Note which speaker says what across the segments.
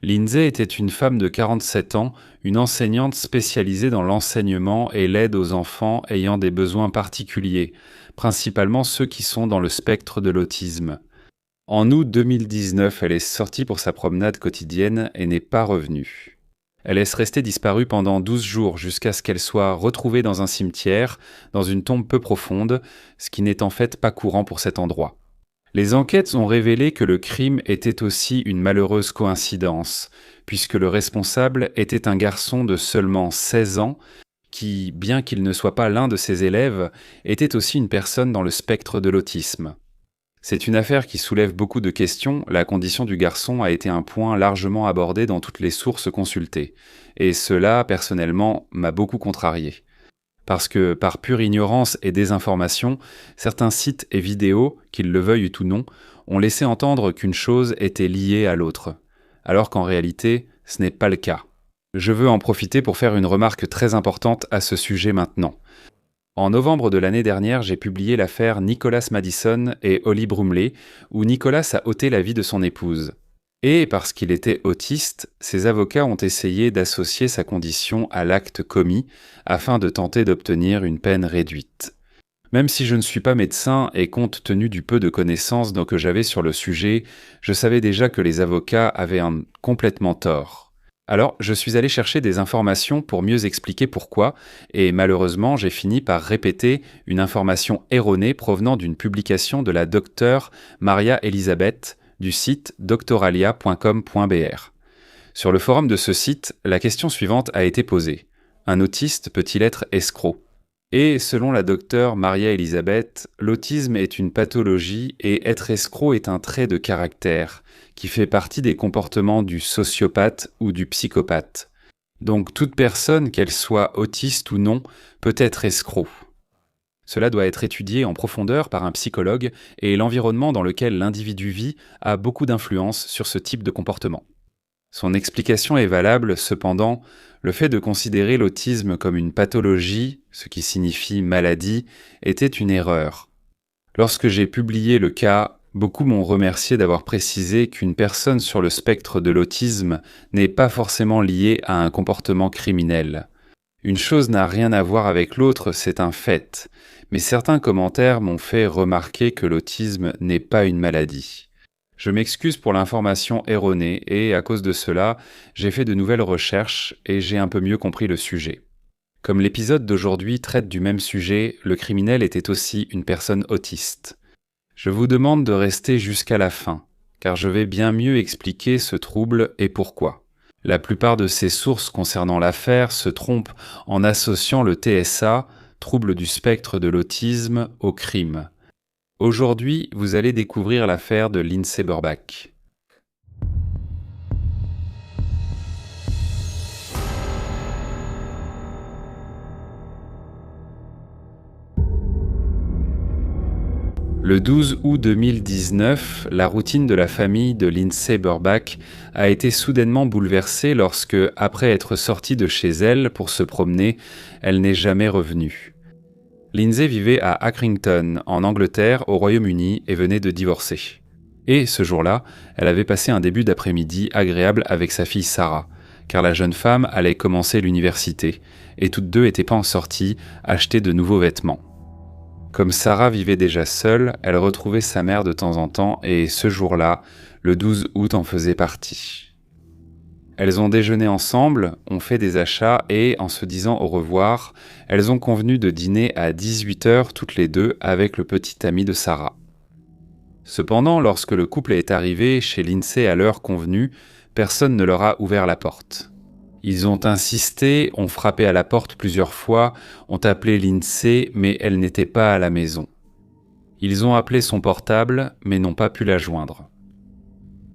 Speaker 1: Lindsay était une femme de 47 ans, une enseignante spécialisée dans l'enseignement et l'aide aux enfants ayant des besoins particuliers, principalement ceux qui sont dans le spectre de l'autisme. En août 2019, elle est sortie pour sa promenade quotidienne et n'est pas revenue. Elle est restée disparue pendant 12 jours jusqu'à ce qu'elle soit retrouvée dans un cimetière, dans une tombe peu profonde, ce qui n'est en fait pas courant pour cet endroit. Les enquêtes ont révélé que le crime était aussi une malheureuse coïncidence, puisque le responsable était un garçon de seulement 16 ans qui, bien qu'il ne soit pas l'un de ses élèves, était aussi une personne dans le spectre de l'autisme. C'est une affaire qui soulève beaucoup de questions, la condition du garçon a été un point largement abordé dans toutes les sources consultées, et cela, personnellement, m'a beaucoup contrarié. Parce que, par pure ignorance et désinformation, certains sites et vidéos, qu'ils le veuillent ou non, ont laissé entendre qu'une chose était liée à l'autre, alors qu'en réalité, ce n'est pas le cas. Je veux en profiter pour faire une remarque très importante à ce sujet maintenant. En novembre de l'année dernière, j'ai publié l'affaire Nicholas Madison et Holly Brumley, où Nicholas a ôté la vie de son épouse. Et parce qu'il était autiste, ses avocats ont essayé d'associer sa condition à l'acte commis afin de tenter d'obtenir une peine réduite. Même si je ne suis pas médecin et compte tenu du peu de connaissances que j'avais sur le sujet, je savais déjà que les avocats avaient complètement tort. Alors, je suis allé chercher des informations pour mieux expliquer pourquoi, et malheureusement, j'ai fini par répéter une information erronée provenant d'une publication de la docteure Maria Elisabeth, du site doctoralia.com.br. Sur le forum de ce site, la question suivante a été posée. Un autiste peut-il être escroc ? Et selon la docteure Maria Elisabeth, l'autisme est une pathologie et être escroc est un trait de caractère qui fait partie des comportements du sociopathe ou du psychopathe. Donc toute personne, qu'elle soit autiste ou non, peut être escroc. Cela doit être étudié en profondeur par un psychologue et l'environnement dans lequel l'individu vit a beaucoup d'influence sur ce type de comportement. Son explication est valable, cependant, le fait de considérer l'autisme comme une pathologie, ce qui signifie maladie, était une erreur. Lorsque j'ai publié le cas, beaucoup m'ont remercié d'avoir précisé qu'une personne sur le spectre de l'autisme n'est pas forcément liée à un comportement criminel. Une chose n'a rien à voir avec l'autre, c'est un fait, mais certains commentaires m'ont fait remarquer que l'autisme n'est pas une maladie. Je m'excuse pour l'information erronée et, à cause de cela, j'ai fait de nouvelles recherches et j'ai un peu mieux compris le sujet. Comme l'épisode d'aujourd'hui traite du même sujet, le criminel était aussi une personne autiste. Je vous demande de rester jusqu'à la fin, car je vais bien mieux expliquer ce trouble et pourquoi. La plupart de ces sources concernant l'affaire se trompent en associant le TSA, trouble du spectre de l'autisme, au crime. Aujourd'hui, vous allez découvrir l'affaire de Lindsay Burbach. Le 12 août 2019, la routine de la famille de Lindsay Burbach a été soudainement bouleversée lorsque, après être sortie de chez elle pour se promener, elle n'est jamais revenue. Lindsay vivait à Accrington, en Angleterre, au Royaume-Uni, et venait de divorcer. Et ce jour-là, elle avait passé un début d'après-midi agréable avec sa fille Sarah, car la jeune femme allait commencer l'université, et toutes deux étaient pas en sortie, acheter de nouveaux vêtements. Comme Sarah vivait déjà seule, elle retrouvait sa mère de temps en temps, et ce jour-là, le 12 août en faisait partie. Elles ont déjeuné ensemble, ont fait des achats et, en se disant au revoir, elles ont convenu de dîner à 18h toutes les deux avec le petit ami de Sarah. Cependant, lorsque le couple est arrivé chez Lindsay à l'heure convenue, personne ne leur a ouvert la porte. Ils ont insisté, ont frappé à la porte plusieurs fois, ont appelé Lindsay, mais elle n'était pas à la maison. Ils ont appelé son portable, mais n'ont pas pu la joindre.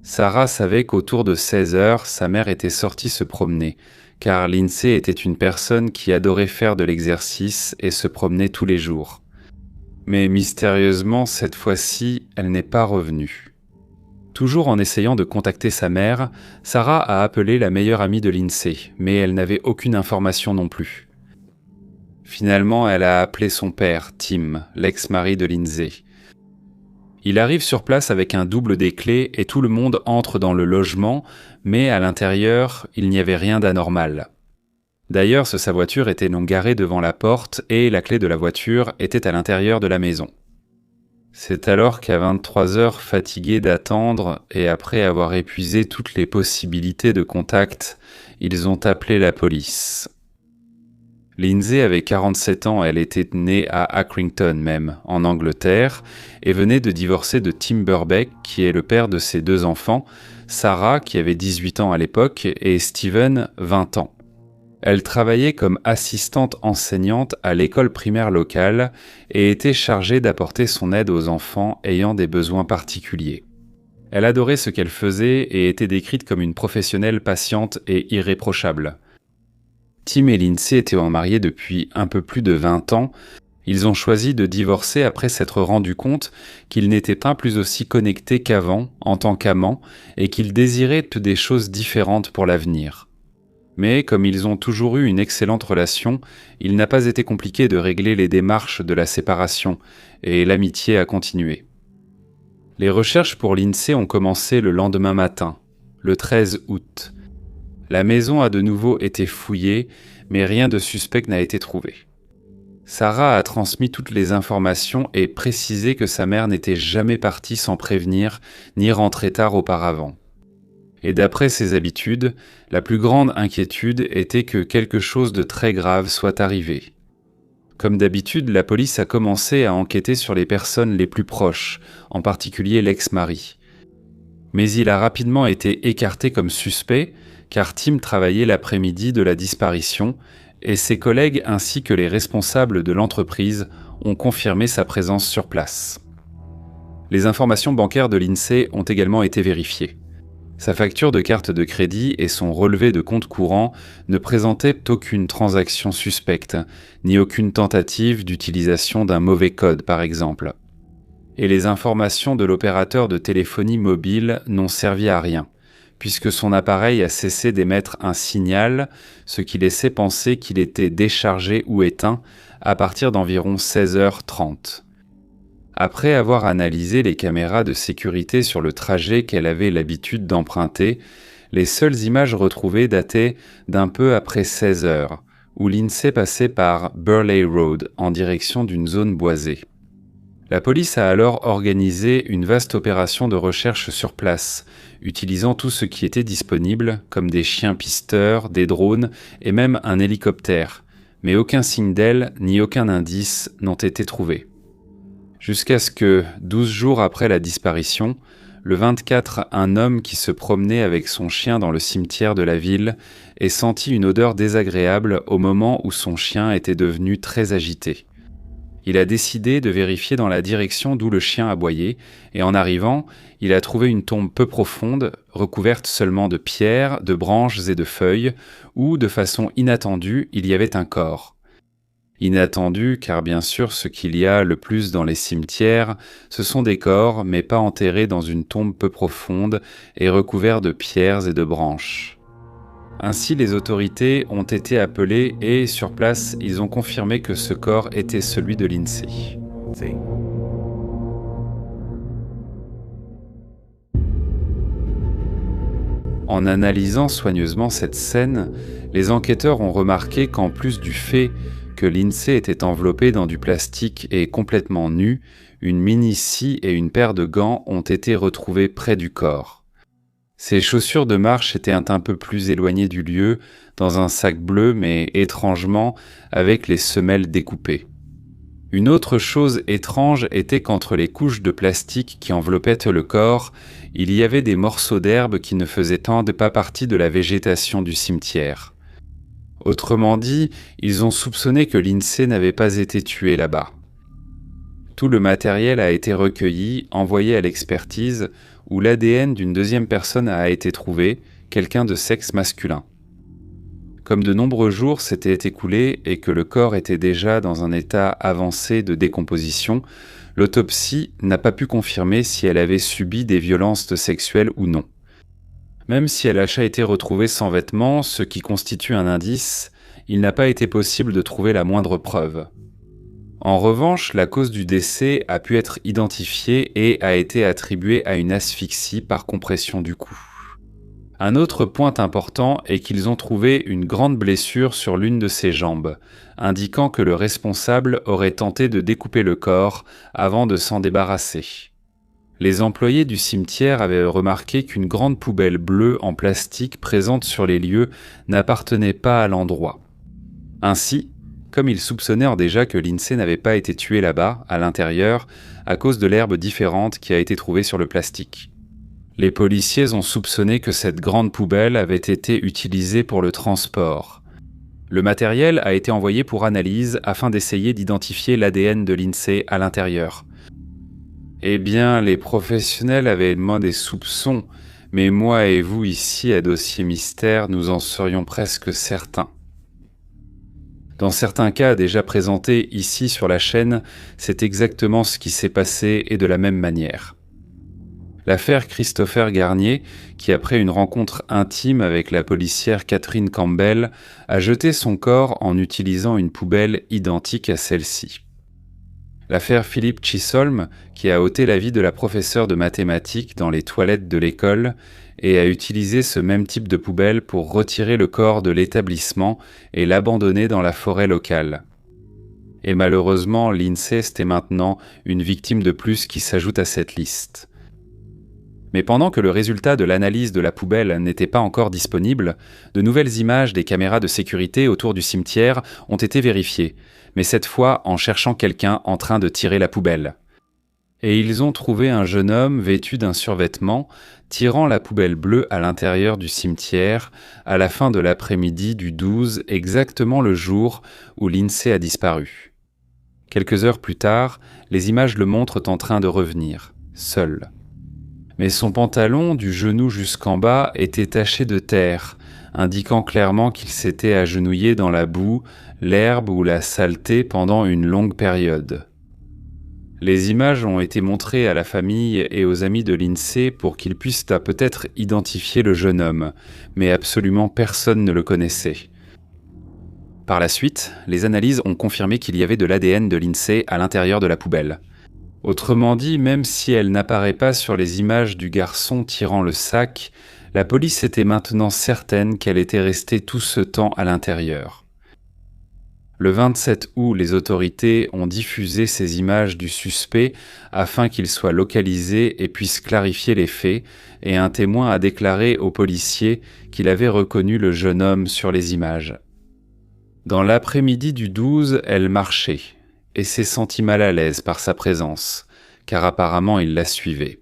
Speaker 1: Sarah savait qu'autour de 16h, sa mère était sortie se promener, car Lindsay était une personne qui adorait faire de l'exercice et se promener tous les jours. Mais mystérieusement, cette fois-ci, elle n'est pas revenue. Toujours en essayant de contacter sa mère, Sarah a appelé la meilleure amie de Lindsay, mais elle n'avait aucune information non plus. Finalement, elle a appelé son père, Tim, l'ex-mari de Lindsay. Il arrive sur place avec un double des clés et tout le monde entre dans le logement, mais à l'intérieur, il n'y avait rien d'anormal. D'ailleurs, sa voiture était non garée devant la porte et la clé de la voiture était à l'intérieur de la maison. C'est alors qu'à 23 heures, fatigués d'attendre et après avoir épuisé toutes les possibilités de contact, ils ont appelé la police. Lindsay avait 47 ans, elle était née à Accrington même, en Angleterre, et venait de divorcer de Tim Burbeck, qui est le père de ses 2 enfants, Sarah, qui avait 18 ans à l'époque, et Stephen, 20 ans. Elle travaillait comme assistante enseignante à l'école primaire locale et était chargée d'apporter son aide aux enfants ayant des besoins particuliers. Elle adorait ce qu'elle faisait et était décrite comme une professionnelle patiente et irréprochable. Tim et Lindsay étaient mariés depuis un peu plus de 20 ans. Ils ont choisi de divorcer après s'être rendu compte qu'ils n'étaient pas plus aussi connectés qu'avant en tant qu'amants et qu'ils désiraient des choses différentes pour l'avenir. Mais comme ils ont toujours eu une excellente relation, il n'a pas été compliqué de régler les démarches de la séparation et l'amitié a continué. Les recherches pour Lindsay ont commencé le lendemain matin, le 13 août. La maison a de nouveau été fouillée, mais rien de suspect n'a été trouvé. Sarah a transmis toutes les informations et précisé que sa mère n'était jamais partie sans prévenir, ni rentrée tard auparavant. Et d'après ses habitudes, la plus grande inquiétude était que quelque chose de très grave soit arrivé. Comme d'habitude, la police a commencé à enquêter sur les personnes les plus proches, en particulier l'ex-mari. Mais il a rapidement été écarté comme suspect, car Tim travaillait l'après-midi de la disparition, et ses collègues ainsi que les responsables de l'entreprise ont confirmé sa présence sur place. Les informations bancaires de Lindsay ont également été vérifiées. Sa facture de carte de crédit et son relevé de compte courant ne présentaient aucune transaction suspecte, ni aucune tentative d'utilisation d'un mauvais code par exemple. Et les informations de l'opérateur de téléphonie mobile n'ont servi à rien, puisque son appareil a cessé d'émettre un signal, ce qui laissait penser qu'il était déchargé ou éteint à partir d'environ 16h30. Après avoir analysé les caméras de sécurité sur le trajet qu'elle avait l'habitude d'emprunter, les seules images retrouvées dataient d'un peu après 16h, où Lindsay passait par Burley Road en direction d'une zone boisée. La police a alors organisé une vaste opération de recherche sur place, utilisant tout ce qui était disponible, comme des chiens pisteurs, des drones et même un hélicoptère, mais aucun signe d'elle ni aucun indice n'ont été trouvés. Jusqu'à ce que, 12 jours après la disparition, le 24, un homme qui se promenait avec son chien dans le cimetière de la ville ait senti une odeur désagréable au moment où son chien était devenu très agité. Il a décidé de vérifier dans la direction d'où le chien aboyait, et en arrivant, il a trouvé une tombe peu profonde, recouverte seulement de pierres, de branches et de feuilles, où, de façon inattendue, il y avait un corps. Inattendu, car bien sûr ce qu'il y a le plus dans les cimetières, ce sont des corps, mais pas enterrés dans une tombe peu profonde et recouverts de pierres et de branches. Ainsi, les autorités ont été appelées et, sur place, ils ont confirmé que ce corps était celui de Lindsay. En analysant soigneusement cette scène, les enquêteurs ont remarqué qu'en plus du fait que Lindsay était enveloppée dans du plastique et complètement nue, une mini-scie et une paire de gants ont été retrouvés près du corps. Ses chaussures de marche étaient un peu plus éloignées du lieu, dans un sac bleu mais étrangement avec les semelles découpées. Une autre chose étrange était qu'entre les couches de plastique qui enveloppaient le corps, il y avait des morceaux d'herbe qui ne faisaient pas partie de la végétation du cimetière. Autrement dit, ils ont soupçonné que Lindsay n'avait pas été tuée là-bas. Tout le matériel a été recueilli, envoyé à l'expertise, où l'ADN d'une deuxième personne a été trouvé, quelqu'un de sexe masculin. Comme de nombreux jours s'étaient écoulés et que le corps était déjà dans un état avancé de décomposition, l'autopsie n'a pas pu confirmer si elle avait subi des violences sexuelles ou non. Même si elle a été retrouvée sans vêtements, ce qui constitue un indice, il n'a pas été possible de trouver la moindre preuve. En revanche, la cause du décès a pu être identifiée et a été attribuée à une asphyxie par compression du cou. Un autre point important est qu'ils ont trouvé une grande blessure sur l'une de ses jambes, indiquant que le responsable aurait tenté de découper le corps avant de s'en débarrasser. Les employés du cimetière avaient remarqué qu'une grande poubelle bleue en plastique présente sur les lieux n'appartenait pas à l'endroit. Ainsi, comme ils soupçonnèrent déjà que Lindsay n'avait pas été tué là-bas, à l'intérieur, à cause de l'herbe différente qui a été trouvée sur le plastique. Les policiers ont soupçonné que cette grande poubelle avait été utilisée pour le transport. Le matériel a été envoyé pour analyse afin d'essayer d'identifier l'ADN de Lindsay à l'intérieur. Eh bien, les professionnels avaient moins des soupçons, mais moi et vous ici à Dossier Mystère, nous en serions presque certains. Dans certains cas déjà présentés ici sur la chaîne, c'est exactement ce qui s'est passé et de la même manière. L'affaire Christopher Garnier, qui après une rencontre intime avec la policière Catherine Campbell, a jeté son corps en utilisant une poubelle identique à celle-ci. L'affaire Philippe Chisholm, qui a ôté la vie de la professeure de mathématiques dans les toilettes de l'école et a utilisé ce même type de poubelle pour retirer le corps de l'établissement et l'abandonner dans la forêt locale. Et malheureusement, l'inceste est maintenant une victime de plus qui s'ajoute à cette liste. Mais pendant que le résultat de l'analyse de la poubelle n'était pas encore disponible, de nouvelles images des caméras de sécurité autour du cimetière ont été vérifiées, mais cette fois en cherchant quelqu'un en train de tirer la poubelle. Et ils ont trouvé un jeune homme vêtu d'un survêtement, tirant la poubelle bleue à l'intérieur du cimetière, à la fin de l'après-midi du 12, exactement le jour où Lindsay a disparu. Quelques heures plus tard, les images le montrent en train de revenir, seul. Mais son pantalon, du genou jusqu'en bas, était taché de terre, indiquant clairement qu'il s'était agenouillé dans la boue, l'herbe ou la saleté pendant une longue période. Les images ont été montrées à la famille et aux amis de Lindsay pour qu'ils puissent peut-être identifier le jeune homme, mais absolument personne ne le connaissait. Par la suite, les analyses ont confirmé qu'il y avait de l'ADN de Lindsay à l'intérieur de la poubelle. Autrement dit, même si elle n'apparaît pas sur les images du garçon tirant le sac, la police était maintenant certaine qu'elle était restée tout ce temps à l'intérieur. Le 27 août, les autorités ont diffusé ces images du suspect afin qu'il soit localisé et puisse clarifier les faits, et un témoin a déclaré aux policiers qu'il avait reconnu le jeune homme sur les images. Dans l'après-midi du 12, elle marchait, et s'est sentie mal à l'aise par sa présence, car apparemment il la suivait.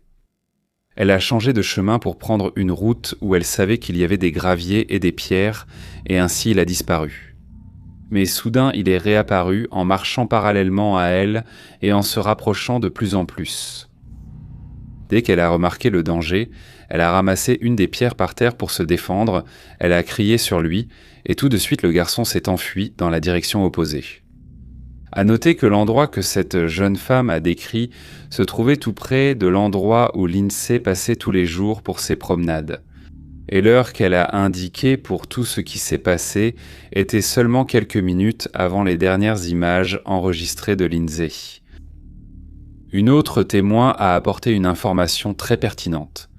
Speaker 1: Elle a changé de chemin pour prendre une route où elle savait qu'il y avait des graviers et des pierres, et ainsi il a disparu. Mais soudain il est réapparu en marchant parallèlement à elle et en se rapprochant de plus en plus. Dès qu'elle a remarqué le danger, elle a ramassé une des pierres par terre pour se défendre, elle a crié sur lui, et tout de suite le garçon s'est enfui dans la direction opposée. À noter que l'endroit que cette jeune femme a décrit se trouvait tout près de l'endroit où Lindsay passait tous les jours pour ses promenades. Et l'heure qu'elle a indiquée pour tout ce qui s'est passé était seulement quelques minutes avant les dernières images enregistrées de Lindsay. Une autre témoin a apporté une information très pertinente.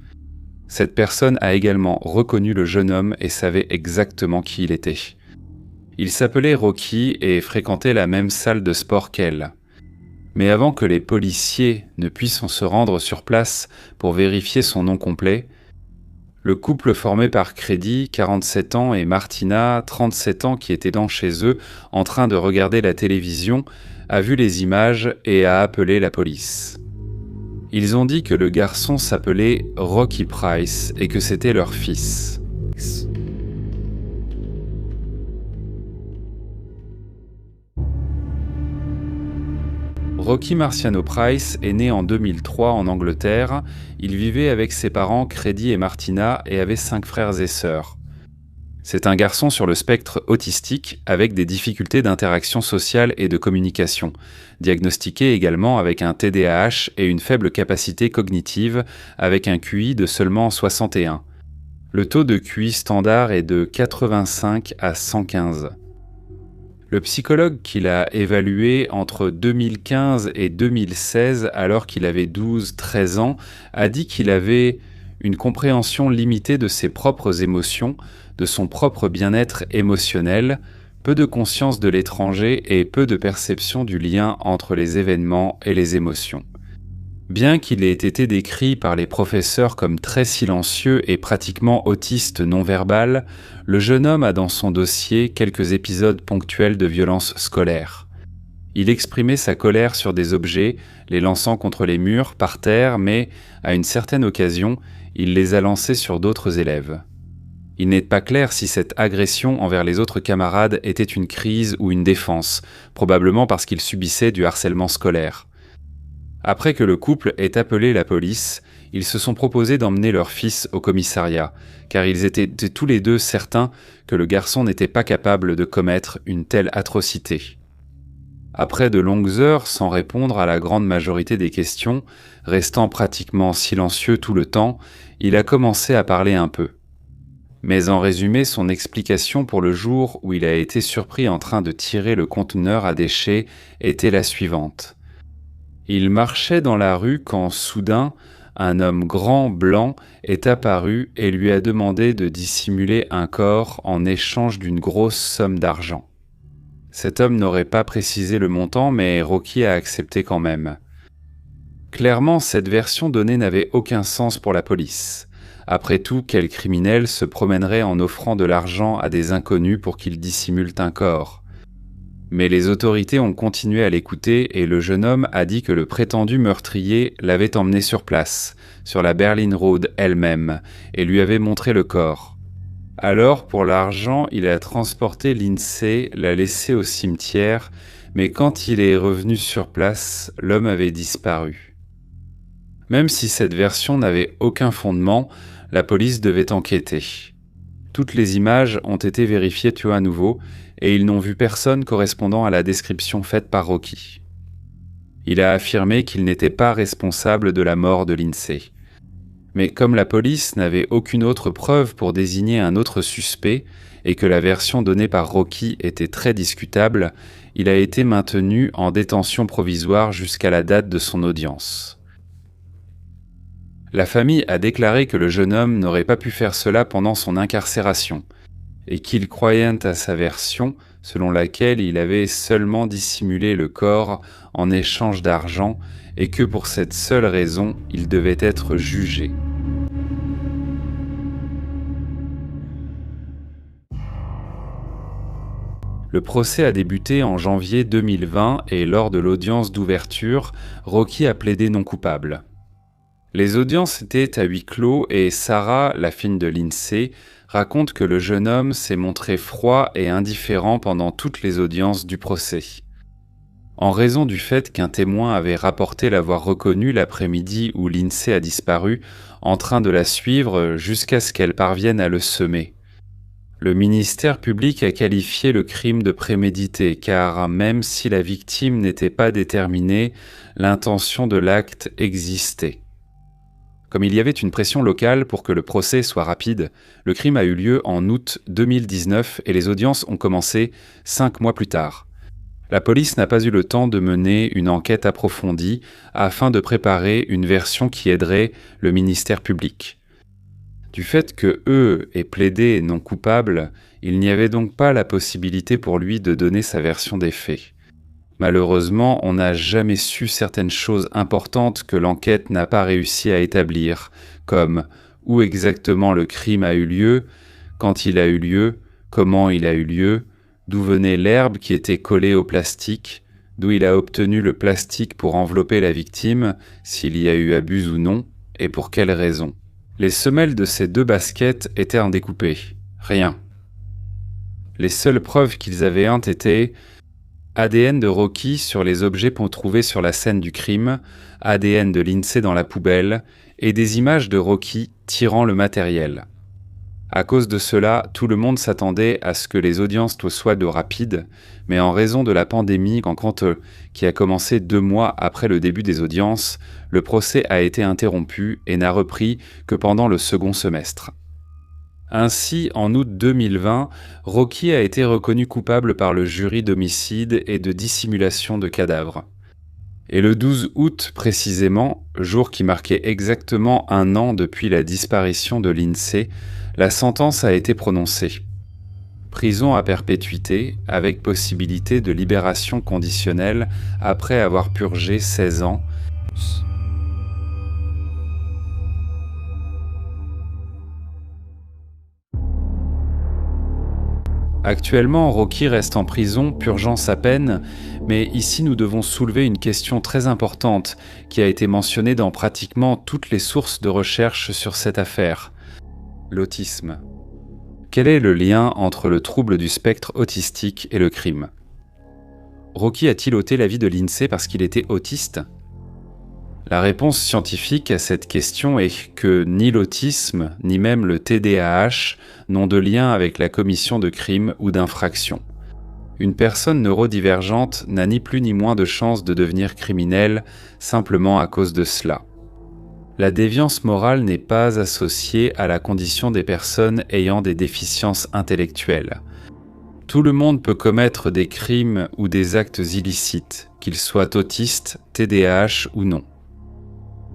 Speaker 1: Cette personne a également reconnu le jeune homme et savait exactement qui il était. Il s'appelait Rocky et fréquentait la même salle de sport qu'elle. Mais avant que les policiers ne puissent se rendre sur place pour vérifier son nom complet, le couple formé par Crédit, 47 ans, et Martina, 37 ans, qui étaient dans chez eux en train de regarder la télévision, a vu les images et a appelé la police. Ils ont dit que le garçon s'appelait Rocky Price et que c'était leur fils. Rocky Marciano Price est né en 2003 en Angleterre. Il vivait avec ses parents Crédit et Martina et avait 5 frères et sœurs. C'est un garçon sur le spectre autistique avec des difficultés d'interaction sociale et de communication, diagnostiqué également avec un TDAH et une faible capacité cognitive avec un QI de seulement 61. Le taux de QI standard est de 85 à 115. Le psychologue qui l'a évalué entre 2015 et 2016, alors qu'il avait 12-13 ans, a dit qu'il avait une compréhension limitée de ses propres émotions, de son propre bien-être émotionnel, peu de conscience de l'étranger et peu de perception du lien entre les événements et les émotions. Bien qu'il ait été décrit par les professeurs comme très silencieux et pratiquement autiste non-verbal, le jeune homme a dans son dossier quelques épisodes ponctuels de violence scolaire. Il exprimait sa colère sur des objets, les lançant contre les murs, par terre, mais, à une certaine occasion, il les a lancés sur d'autres élèves. Il n'est pas clair si cette agression envers les autres camarades était une crise ou une défense, probablement parce qu'il subissait du harcèlement scolaire. Après que le couple ait appelé la police, ils se sont proposés d'emmener leur fils au commissariat, car ils étaient tous les deux certains que le garçon n'était pas capable de commettre une telle atrocité. Après de longues heures sans répondre à la grande majorité des questions, restant pratiquement silencieux tout le temps, il a commencé à parler un peu. Mais en résumé, son explication pour le jour où il a été surpris en train de tirer le conteneur à déchets était la suivante. Il marchait dans la rue quand, soudain, un homme grand, blanc, est apparu et lui a demandé de dissimuler un corps en échange d'une grosse somme d'argent. Cet homme n'aurait pas précisé le montant, mais Rocky a accepté quand même. Clairement, cette version donnée n'avait aucun sens pour la police. Après tout, quel criminel se promènerait en offrant de l'argent à des inconnus pour qu'ils dissimulent un corps ? Mais les autorités ont continué à l'écouter et le jeune homme a dit que le prétendu meurtrier l'avait emmené sur place, sur la Berlin Road elle-même, et lui avait montré le corps. Alors, pour l'argent, il a transporté Lindsay, l'a laissé au cimetière, mais quand il est revenu sur place, l'homme avait disparu. Même si cette version n'avait aucun fondement, la police devait enquêter. Toutes les images ont été vérifiées à nouveau et ils n'ont vu personne correspondant à la description faite par Rocky. Il a affirmé qu'il n'était pas responsable de la mort de Lindsay. Mais comme la police n'avait aucune autre preuve pour désigner un autre suspect et que la version donnée par Rocky était très discutable, il a été maintenu en détention provisoire jusqu'à la date de son audience. La famille a déclaré que le jeune homme n'aurait pas pu faire cela pendant son incarcération, et qu'il croyait à sa version selon laquelle il avait seulement dissimulé le corps en échange d'argent et que pour cette seule raison, il devait être jugé. Le procès a débuté en janvier 2020 et lors de l'audience d'ouverture, Rocky a plaidé non coupable. Les audiences étaient à huis clos et Sarah, la fille de Lindsay, raconte que le jeune homme s'est montré froid et indifférent pendant toutes les audiences du procès. En raison du fait qu'un témoin avait rapporté l'avoir reconnu l'après-midi où Lindsay a disparu, en train de la suivre jusqu'à ce qu'elle parvienne à le semer. Le ministère public a qualifié le crime de prémédité car même si la victime n'était pas déterminée, l'intention de l'acte existait. Comme il y avait une pression locale pour que le procès soit rapide, le crime a eu lieu en août 2019 et les audiences ont commencé 5 mois plus tard. La police n'a pas eu le temps de mener une enquête approfondie afin de préparer une version qui aiderait le ministère public. Du fait que eux aient plaidé non coupable, il n'y avait donc pas la possibilité pour lui de donner sa version des faits. Malheureusement, on n'a jamais su certaines choses importantes que l'enquête n'a pas réussi à établir, comme où exactement le crime a eu lieu, quand il a eu lieu, comment il a eu lieu, d'où venait l'herbe qui était collée au plastique, d'où il a obtenu le plastique pour envelopper la victime, s'il y a eu abus ou non, et pour quelles raisons. Les semelles de ces 2 baskets étaient indécoupées. Rien. Les seules preuves qu'ils avaient étaient ADN de Rocky sur les objets trouvés sur la scène du crime, ADN de Lindsay dans la poubelle, et des images de Rocky tirant le matériel. À cause de cela, tout le monde s'attendait à ce que les audiences soient rapides, mais en raison de la pandémie qui a commencé 2 mois après le début des audiences, le procès a été interrompu et n'a repris que pendant le second semestre. Ainsi, en août 2020, Rocky a été reconnu coupable par le jury d'homicide et de dissimulation de cadavres. Et le 12 août précisément, jour qui marquait exactement 1 an depuis la disparition de Lindsay, la sentence a été prononcée. Prison à perpétuité, avec possibilité de libération conditionnelle après avoir purgé 16 ans. Actuellement, Rocky reste en prison, purgeant sa peine, mais ici nous devons soulever une question très importante qui a été mentionnée dans pratiquement toutes les sources de recherche sur cette affaire. L'autisme. Quel est le lien entre le trouble du spectre autistique et le crime ? Rocky a-t-il ôté la vie de Lindsay parce qu'il était autiste ? La réponse scientifique à cette question est que ni l'autisme, ni même le TDAH n'ont de lien avec la commission de crimes ou d'infractions. Une personne neurodivergente n'a ni plus ni moins de chances de devenir criminelle simplement à cause de cela. La déviance morale n'est pas associée à la condition des personnes ayant des déficiences intellectuelles. Tout le monde peut commettre des crimes ou des actes illicites, qu'ils soient autistes, TDAH ou non.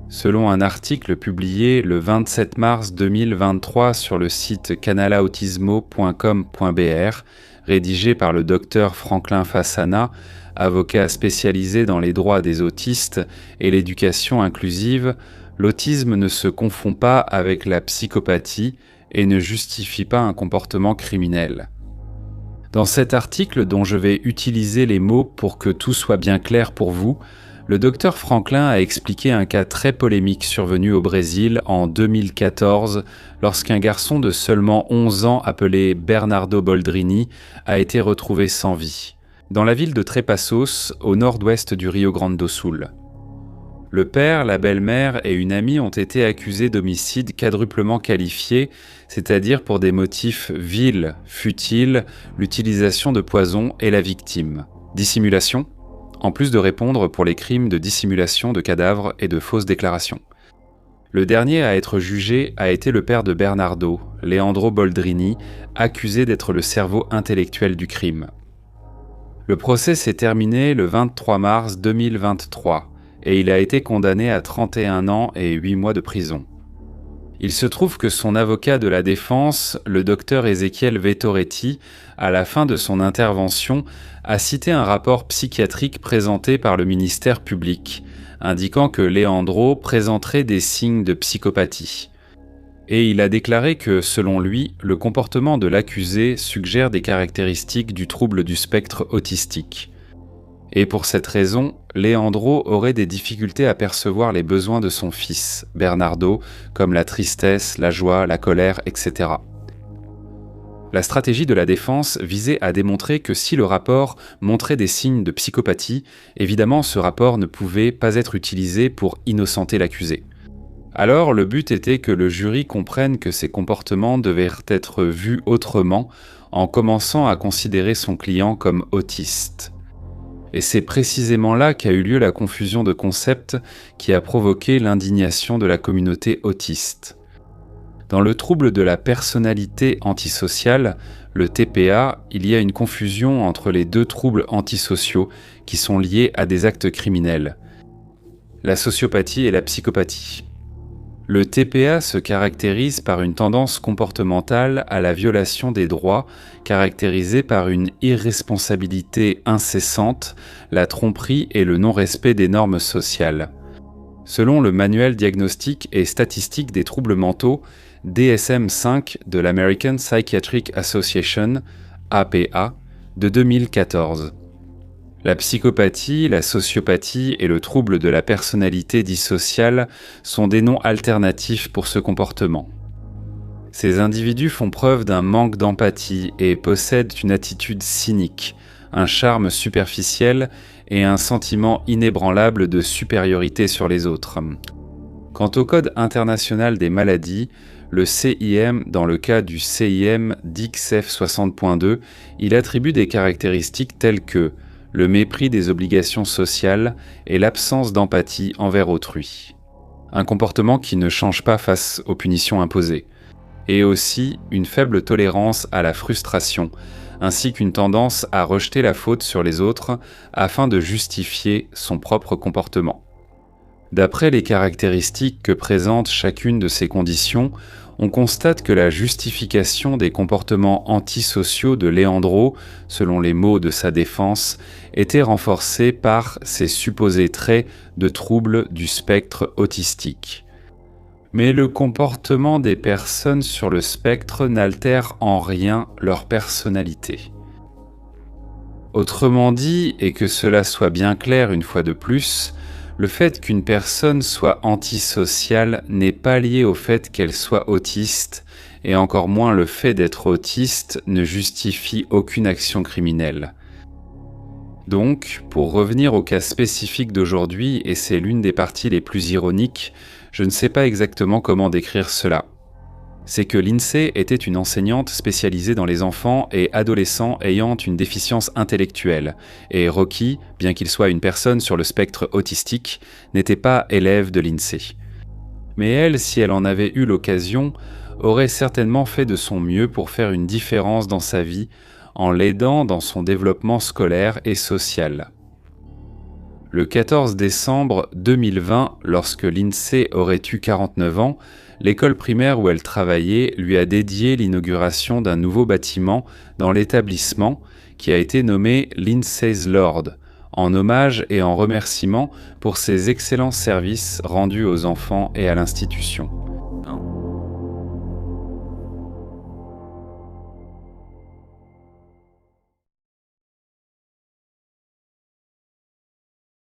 Speaker 1: Selon un article publié le 27 mars 2023 sur le site canalautismo.com.br, rédigé par le docteur Franklin Fassana, avocat spécialisé dans les droits des autistes et l'éducation inclusive, l'autisme ne se confond pas avec la psychopathie et ne justifie pas un comportement criminel. Dans cet article dont je vais utiliser les mots pour que tout soit bien clair pour vous, le docteur Franklin a expliqué un cas très polémique survenu au Brésil en 2014 lorsqu'un garçon de seulement 11 ans appelé Bernardo Boldrini a été retrouvé sans vie, dans la ville de Trepassos, au nord-ouest du Rio Grande do Sul. Le père, la belle-mère et une amie ont été accusés d'homicide quadruplement qualifié, c'est-à-dire pour des motifs vils, futiles, l'utilisation de poison et la victime. Dissimulation ? En plus de répondre pour les crimes de dissimulation de cadavres et de fausses déclarations. Le dernier à être jugé a été le père de Bernardo, Leandro Boldrini, accusé d'être le cerveau intellectuel du crime. Le procès s'est terminé le 23 mars 2023 et il a été condamné à 31 ans et 8 mois de prison. Il se trouve que son avocat de la défense, le docteur Ezequiel Vettoretti, à la fin de son intervention, a cité un rapport psychiatrique présenté par le ministère public, indiquant que Leandro présenterait des signes de psychopathie. Et il a déclaré que, selon lui, le comportement de l'accusé suggère des caractéristiques du trouble du spectre autistique. Et pour cette raison, Leandro aurait des difficultés à percevoir les besoins de son fils, Bernardo, comme la tristesse, la joie, la colère, etc. La stratégie de la défense visait à démontrer que si le rapport montrait des signes de psychopathie, évidemment ce rapport ne pouvait pas être utilisé pour innocenter l'accusé. Alors le but était que le jury comprenne que ces comportements devaient être vus autrement en commençant à considérer son client comme autiste. Et c'est précisément là qu'a eu lieu la confusion de concepts qui a provoqué l'indignation de la communauté autiste. Dans le trouble de la personnalité antisociale, le TPA, il y a une confusion entre les deux troubles antisociaux qui sont liés à des actes criminels, la sociopathie et la psychopathie. Le TPA se caractérise par une tendance comportementale à la violation des droits, caractérisée par une irresponsabilité incessante, la tromperie et le non-respect des normes sociales. Selon le Manuel diagnostique et statistique des troubles mentaux, DSM-5 de l'American Psychiatric Association, APA, de 2014. La psychopathie, la sociopathie et le trouble de la personnalité dissociale sont des noms alternatifs pour ce comportement. Ces individus font preuve d'un manque d'empathie et possèdent une attitude cynique, un charme superficiel et un sentiment inébranlable de supériorité sur les autres. Quant au Code international des maladies, le CIM, dans le cas du CIM DICSF 60.2, il attribue des caractéristiques telles que le mépris des obligations sociales et l'absence d'empathie envers autrui. Un comportement qui ne change pas face aux punitions imposées. et aussi une faible tolérance à la frustration, ainsi qu'une tendance à rejeter la faute sur les autres afin de justifier son propre comportement. D'après les caractéristiques que présente chacune de ces conditions, on constate que la justification des comportements antisociaux de Léandro, selon les mots de sa défense, était renforcée par ces supposés traits de troubles du spectre autistique. Mais le comportement des personnes sur le spectre n'altère en rien leur personnalité. Autrement dit, et que cela soit bien clair une fois de plus, le fait qu'une personne soit antisociale n'est pas lié au fait qu'elle soit autiste, et encore moins le fait d'être autiste ne justifie aucune action criminelle. Donc, pour revenir au cas spécifique d'aujourd'hui, et c'est l'une des parties les plus ironiques, je ne sais pas exactement comment décrire cela. C'est que Lindsay était une enseignante spécialisée dans les enfants et adolescents ayant une déficience intellectuelle, et Rocky, bien qu'il soit une personne sur le spectre autistique, n'était pas élève de Lindsay. Mais elle, si elle en avait eu l'occasion, aurait certainement fait de son mieux pour faire une différence dans sa vie, en l'aidant dans son développement scolaire et social. Le 14 décembre 2020, lorsque Lindsay aurait eu 49 ans, l'école primaire où elle travaillait lui a dédié l'inauguration d'un nouveau bâtiment dans l'établissement qui a été nommé Lindsay's Lord, en hommage et en remerciement pour ses excellents services rendus aux enfants et à l'institution.